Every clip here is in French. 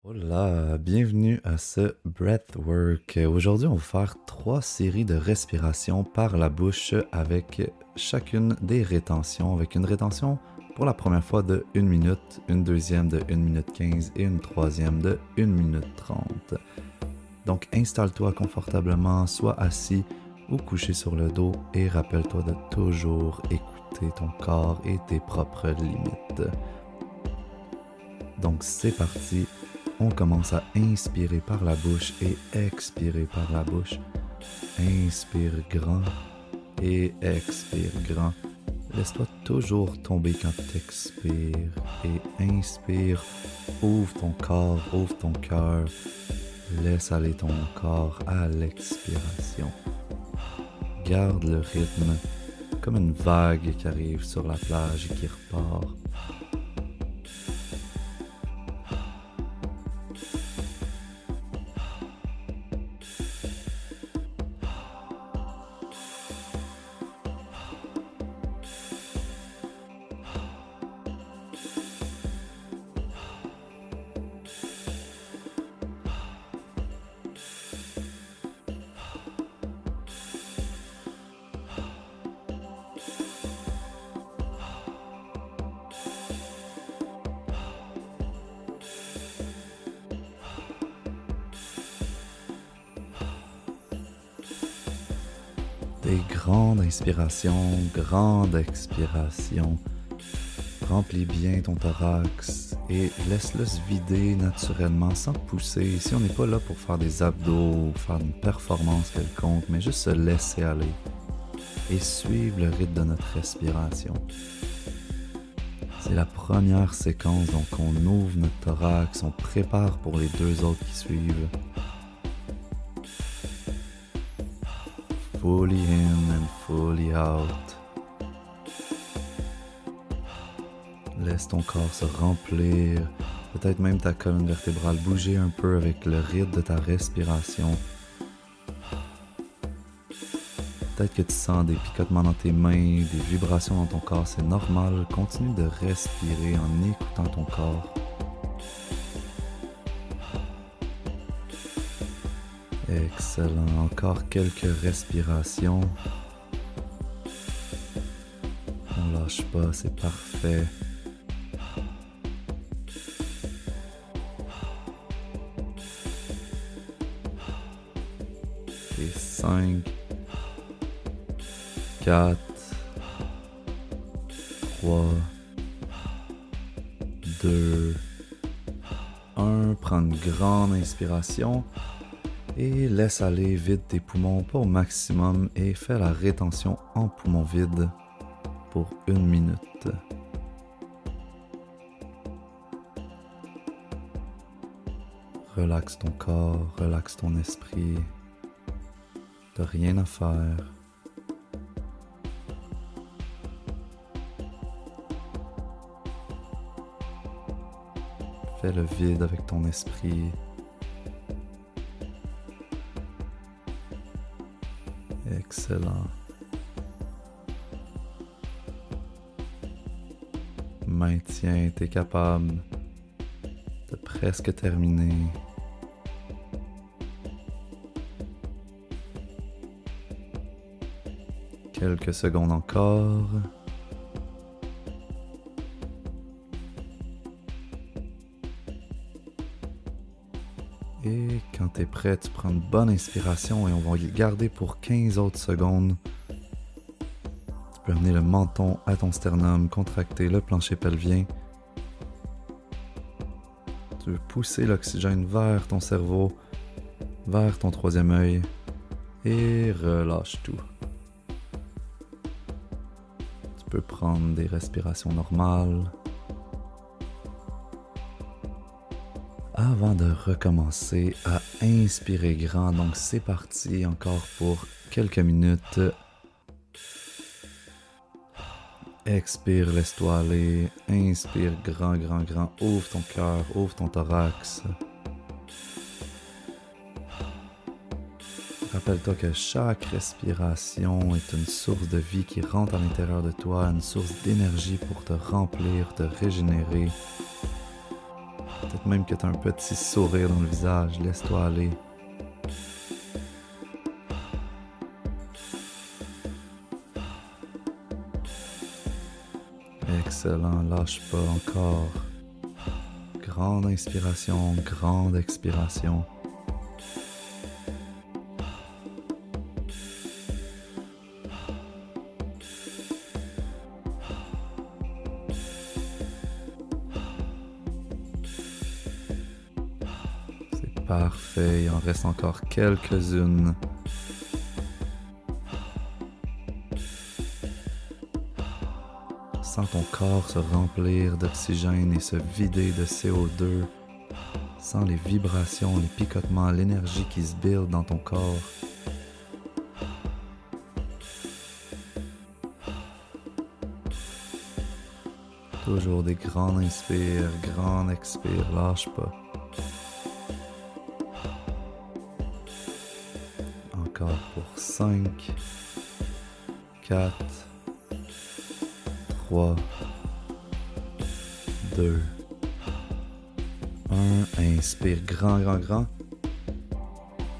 Hola, bienvenue à ce Breathwork. Aujourd'hui, on va faire 3 séries de respiration par la bouche avec chacune des rétentions, avec une rétention pour la première fois de 1 minute, une deuxième de 1 minute 15 et une troisième de 1 minute 30. Donc installe-toi confortablement, sois assis ou couché sur le dos et rappelle-toi de toujours écouter ton corps et tes propres limites. Donc c'est parti, on commence à inspirer par la bouche et expirer par la bouche. Inspire grand et expire grand. Laisse-toi toujours tomber quand tu expires et inspire. Ouvre ton corps, ouvre ton cœur. Laisse aller ton corps à l'expiration. Garde le rythme comme une vague qui arrive sur la plage et qui repart. Des grandes inspirations, grandes expirations. Remplis bien ton thorax et laisse-le se vider naturellement sans pousser. Ici, on n'est pas là pour faire des abdos ou faire une performance quelconque, mais juste se laisser aller et suivre le rythme de notre respiration. C'est la première séquence, donc on ouvre notre thorax, on prépare pour les 2 autres qui suivent. Fully in and fully out. Laisse ton corps se remplir, peut-être même ta colonne vertébrale bouger un peu avec le rythme de ta respiration. Peut-être que tu sens des picotements dans tes mains, des vibrations dans ton corps, c'est normal. Continue de respirer en écoutant ton corps. Excellent, encore quelques respirations. On lâche pas, c'est parfait. Et 5, 4, 3, 2, 1. Prends une grande inspiration. Et laisse aller, vide tes poumons, pas au maximum, et fais la rétention en poumons vides pour 1 minute. Relaxe ton corps, relaxe ton esprit. T'as rien à faire. Fais le vide avec ton esprit. Excellent. Maintiens, t'es capable de presque terminer. Quelques secondes encore. Et quand tu es prêt, tu prends une bonne inspiration et on va y garder pour 15 autres secondes. Tu peux amener le menton à ton sternum, contracter le plancher pelvien. Tu veux pousser l'oxygène vers ton cerveau, vers ton troisième œil et relâche tout. Tu peux prendre des respirations normales. Avant de recommencer à inspirer grand, donc c'est parti encore pour quelques minutes. Expire, laisse-toi aller. Inspire grand, grand, grand. Ouvre ton cœur, ouvre ton thorax. Rappelle-toi que chaque respiration est une source de vie qui rentre à l'intérieur de toi, une source d'énergie pour te remplir, te régénérer. Peut-être même que tu as un petit sourire dans le visage. Laisse-toi aller. Excellent, lâche pas encore. Grande inspiration, grande expiration. C'est parfait, il en reste encore quelques-unes. Sens ton corps se remplir d'oxygène et se vider de CO2. Sens les vibrations, les picotements, l'énergie qui se build dans ton corps. Toujours des grands inspires, grands expires, lâche pas. Encore pour 5, 4, 3, 2, 1. Inspire grand, grand, grand.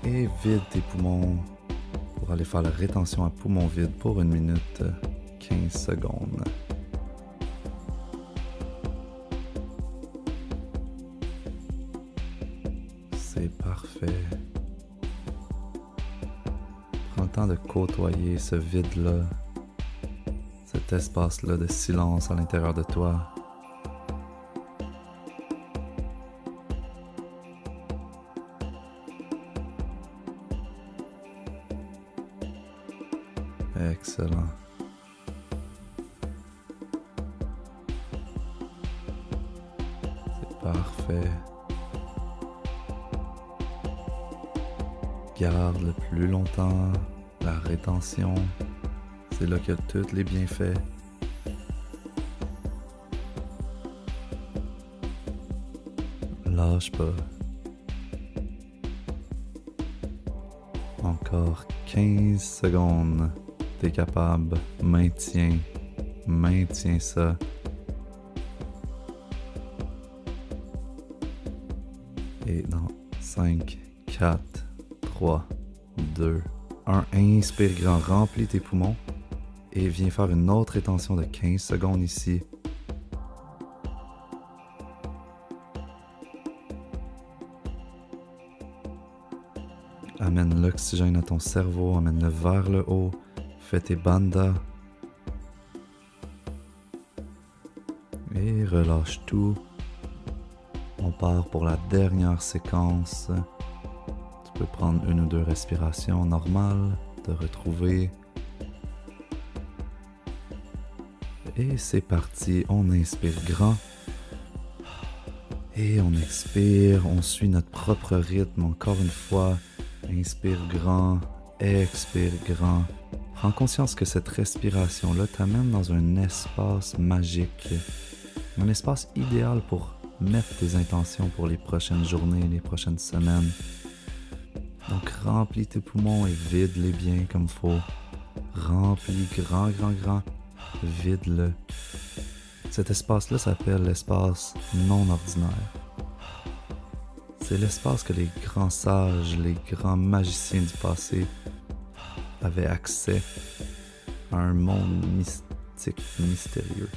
Et vide tes poumons pour aller faire la rétention à poumon vide pour 1 minute 15 secondes. C'est parfait. Prends le temps de côtoyer ce vide-là, cet espace-là de silence à l'intérieur de toi. Excellent. C'est parfait. Garde le plus longtemps la rétention. C'est là qu'il y a tous les bienfaits. Lâche pas. Encore 15 secondes. T'es capable. Maintiens ça. Et dans 5, 4, 3, 2, 1. Inspire grand, remplis tes poumons. Et viens faire une autre rétention de 15 secondes ici. Amène l'oxygène à ton cerveau, amène-le vers le haut. Fais tes bandhas. Et relâche tout. On part pour la dernière séquence. Tu peux prendre 1 ou 2 respirations normales, te retrouver. Et c'est parti, on inspire grand. Et on expire, on suit notre propre rythme encore une fois. Inspire grand, expire grand. Prends conscience que cette respiration-là t'amène dans un espace magique. Un espace idéal pour mettre tes intentions pour les prochaines journées, les prochaines semaines. Donc remplis tes poumons et vide-les bien comme faut. Remplis grand, grand, grand. Vide-le. Cet espace-là s'appelle l'espace non ordinaire. C'est l'espace que les grands sages, les grands magiciens du passé avaient accès à un monde mystique, mystérieux.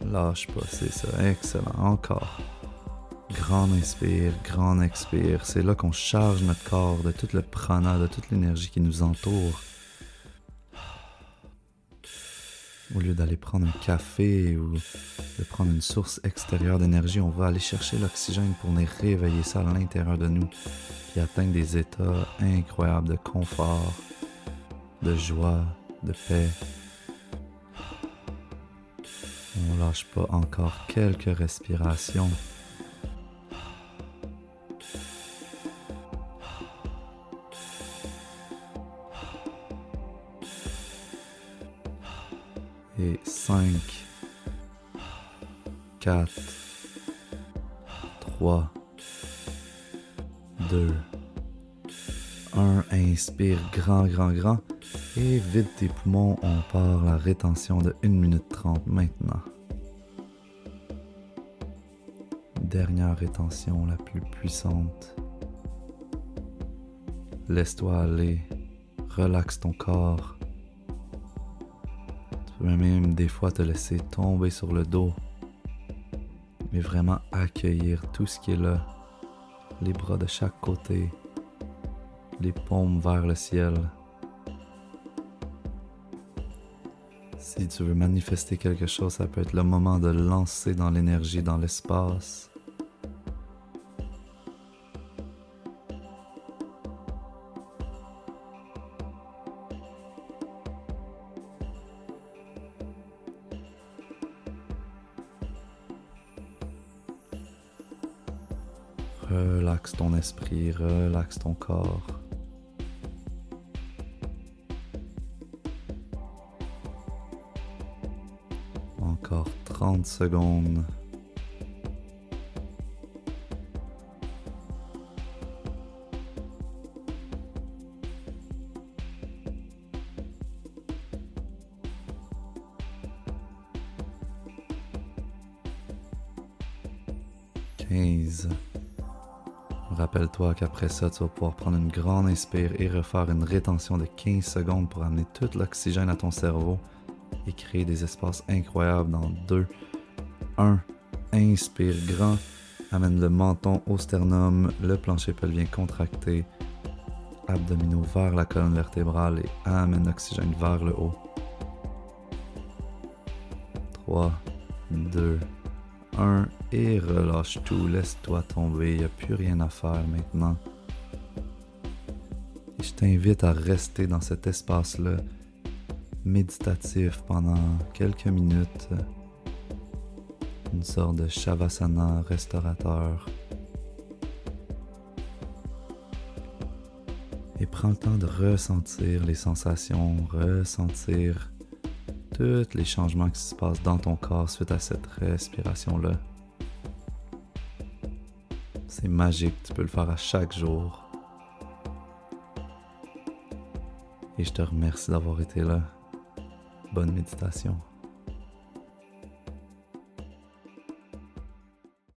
Lâche pas, c'est ça. Excellent. Encore. Grand inspire, grand expire. C'est là qu'on charge notre corps de tout le prana, de toute l'énergie qui nous entoure. Au lieu d'aller prendre un café ou de prendre une source extérieure d'énergie, on va aller chercher l'oxygène pour venir réveiller ça à l'intérieur de nous et atteindre des états incroyables de confort, de joie, de paix. On lâche pas encore quelques respirations. Et 5, 4, 3, 2, 1. Inspire grand, grand, grand. Et vide tes poumons. On part la rétention de 1 minute 30 maintenant. dernière rétention, la plus puissante. Laisse-toi aller, relaxe ton corps. Tu peux même des fois te laisser tomber sur le dos, mais vraiment accueillir tout ce qui est là, les bras de chaque côté, les paumes vers le ciel. Si tu veux manifester quelque chose, ça peut être le moment de lancer dans l'énergie, dans l'espace. Relaxe ton esprit, relaxe ton corps. Encore 30 secondes. Rappelle-toi qu'après ça, tu vas pouvoir prendre une grande inspire et refaire une rétention de 15 secondes pour amener tout l'oxygène à ton cerveau et créer des espaces incroyables dans 2, 1. Inspire grand, amène le menton au sternum, le plancher pelvien contracté, abdominaux vers la colonne vertébrale et amène l'oxygène vers le haut. 3, 2, 1 et relâche tout, laisse-toi tomber, il n'y a plus rien à faire maintenant. Et je t'invite à rester dans cet espace-là, méditatif pendant quelques minutes, une sorte de shavasana restaurateur. Et prends le temps de ressentir les sensations, ressentir tous les changements qui se passent dans ton corps suite à cette respiration-là. C'est magique, tu peux le faire à chaque jour. Et je te remercie d'avoir été là. Bonne méditation.